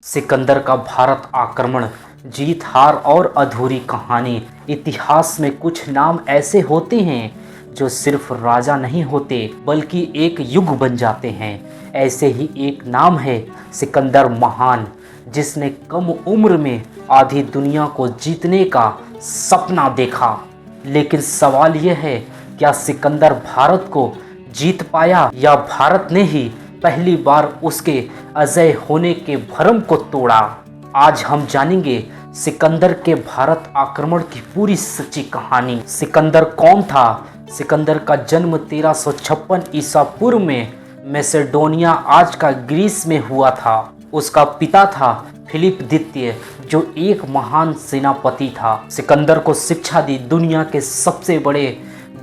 सिकंदर का भारत आक्रमण, जीत हार और अधूरी कहानी। इतिहास में कुछ नाम ऐसे होते हैं जो सिर्फ राजा नहीं होते बल्कि एक युग बन जाते हैं। ऐसे ही एक नाम है सिकंदर महान, जिसने कम उम्र में आधी दुनिया को जीतने का सपना देखा। लेकिन सवाल यह है, क्या सिकंदर भारत को जीत पाया या भारत ने ही पहली बार उसके अजय होने के भ्रम को तोड़ा? आज हम जानेंगे सिकंदर के भारत आक्रमण की पूरी सच्ची कहानी। सिकंदर कौन था? सिकंदर का जन्म 1356 ईसा पूर्व में मैसेडोनिया, आज का ग्रीस में हुआ था। उसका पिता था फिलिप द्वितीय, जो एक महान सेनापति था। सिकंदर को शिक्षा दी दुनिया के सबसे बड़े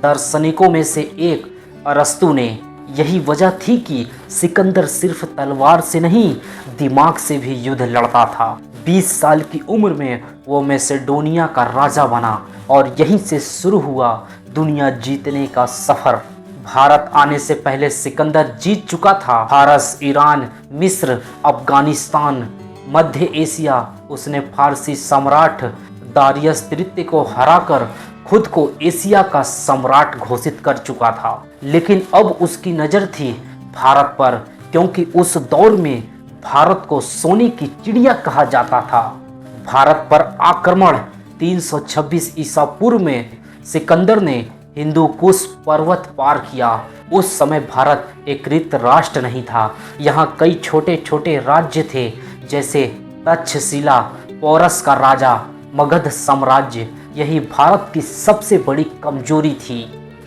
दार्शनिकों में से एक अरस्तु ने। यही वजह थी कि सिकंदर सिर्फ तलवार से नहीं, दिमाग से भी युद्ध लड़ता था। 20 साल की उम्र में वो मैसेडोनिया का राजा बना और यहीं से शुरू हुआ दुनिया जीतने का सफर। भारत आने से पहले सिकंदर जीत चुका था फारस, ईरान, मिस्र, अफगानिस्तान, मध्य एशिया। उसने फारसी सम्राट दारियस तृतीय को हराकर खुद को एशिया का सम्राट घोषित कर चुका था। लेकिन अब उसकी नज़र थी भारत पर, क्योंकि उस दौर में भारत को सोने की चिड़िया कहा जाता था। भारत पर आक्रमण 326 ईसा पूर्व में सिकंदर ने हिंदू कुश पर्वत पार किया। उस समय भारत एक रिक्त राष्ट्र नहीं था। यहाँ कई छोटे छोटे राज्य थे, जैसे तक्षशिला, पौरस का राजा, मगध साम्राज्य। यही भारत की सबसे बड़ी कमजोरी थी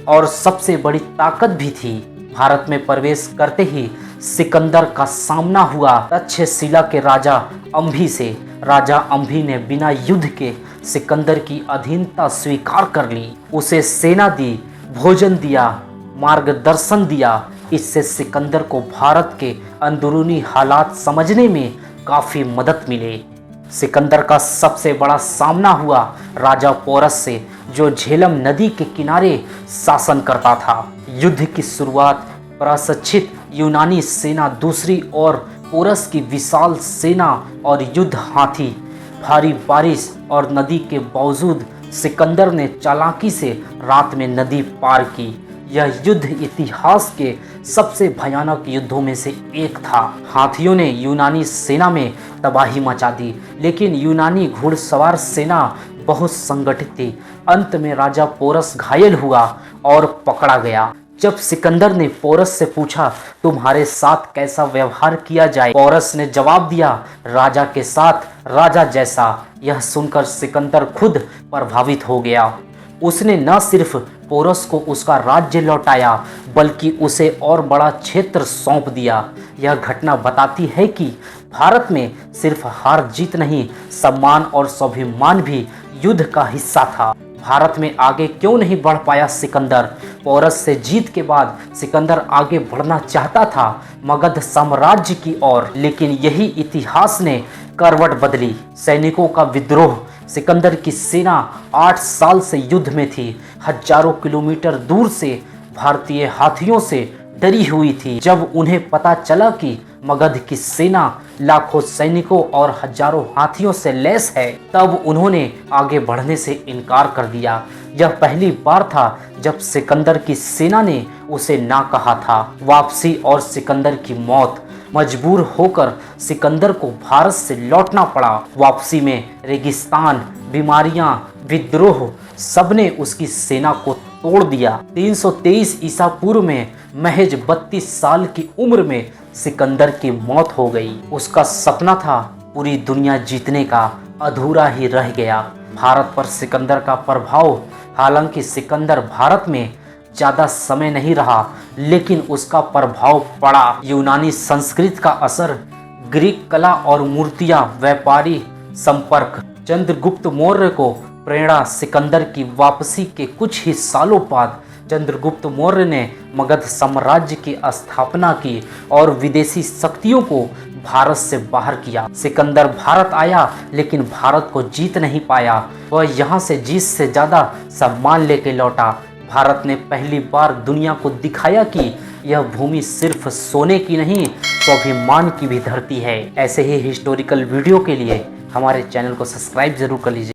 और सबसे बड़ी ताकत भी थी। भारत में प्रवेश करते ही सिकंदर का सामना हुआ तक्षशिला के राजा अंभी से। राजा अंभी ने बिना युद्ध के सिकंदर की अधीनता स्वीकार कर ली। उसे सेना दी, भोजन दिया, मार्गदर्शन दिया। इससे सिकंदर को भारत के अंदरूनी हालात समझने में काफ़ी मदद मिली। सिकंदर का सबसे बड़ा सामना हुआ राजा पोरस से, जो झेलम नदी के किनारे शासन करता था। युद्ध की शुरुआत प्रशिक्षित यूनानी सेना, दूसरी ओर पोरस की विशाल सेना और युद्ध हाथी। भारी बारिश और नदी के बावजूद सिकंदर ने चालाकी से रात में नदी पार की। यह युद्ध इतिहास के सबसे भयानक युद्धों में से एक था। हाथियों ने यूनानी सेना में तबाही मचा दी, लेकिन यूनानी घुड़सवार सेना बहुत संगठित थी। अंत में राजा पोरस घायल हुआ और पकड़ा गया। जब सिकंदर ने पोरस से पूछा, तुम्हारे साथ कैसा व्यवहार किया जाए? पोरस ने जवाब दिया, राजा के साथ राजा जैसा। यह सुनकर सिकंदर खुद प्रभावित हो गया। उसने न सिर्फ पोरस को उसका राज्य लौटाया, बल्कि उसे और बड़ा क्षेत्र सौंप दिया। यह घटना बताती है कि भारत में सिर्फ हार जीत नहीं, सम्मान और स्वाभिमान भी युद्ध का हिस्सा था। भारत में आगे क्यों नहीं बढ़ पाया सिकंदर? पोरस से जीत के बाद सिकंदर आगे बढ़ना चाहता था मगध साम्राज्य की ओर, लेकिन यही इतिहास ने करवट बदली। सैनिकों का विद्रोह। सिकंदर की सेना 8 साल से युद्ध में थी। हजारों किलोमीटर दूर से भारतीय हाथियों से डरी हुई थी। जब उन्हें पता चला कि मगध की सेना लाखों सैनिकों और हजारों हाथियों से लैस है, तब उन्होंने आगे बढ़ने से इनकार कर दिया। यह पहली बार था जब सिकंदर की सेना ने उसे ना कहा था। वापसी और सिकंदर की मौत। मजबूर होकर सिकंदर को भारत से लौटना पड़ा। वापसी में रेगिस्तान, बीमारियां, विद्रोह, सबने उसकी सेना को तोड़ दिया। 323 ईसा पूर्व में महज 32 साल की उम्र में सिकंदर की मौत हो गई। उसका सपना था पूरी दुनिया जीतने का, अधूरा ही रह गया। भारत पर सिकंदर का प्रभाव। हालांकि सिकंदर भारत में ज़्यादा समय नहीं रहा, लेकिन उसका प्रभाव पड़ा। यूनानी संस्कृति का असर, ग्रीक कला और मूर्तियाँ, व्यापारी संपर्क। चंद्रगुप्त मौर्य को प्रेरणा। सिकंदर की वापसी के कुछ ही सालों बाद चंद्रगुप्त मौर्य ने मगध साम्राज्य की स्थापना की और विदेशी शक्तियों को भारत से बाहर किया। सिकंदर भारत आया, लेकिन भारत को जीत नहीं पाया। वह यहाँ से जीत से ज़्यादा सम्मान लेके लौटा। भारत ने पहली बार दुनिया को दिखाया कि यह भूमि सिर्फ सोने की नहीं, स्वाभिमान की भी धरती है। ऐसे ही हिस्टोरिकल वीडियो के लिए हमारे चैनल को सब्सक्राइब जरूर कर लीजिए।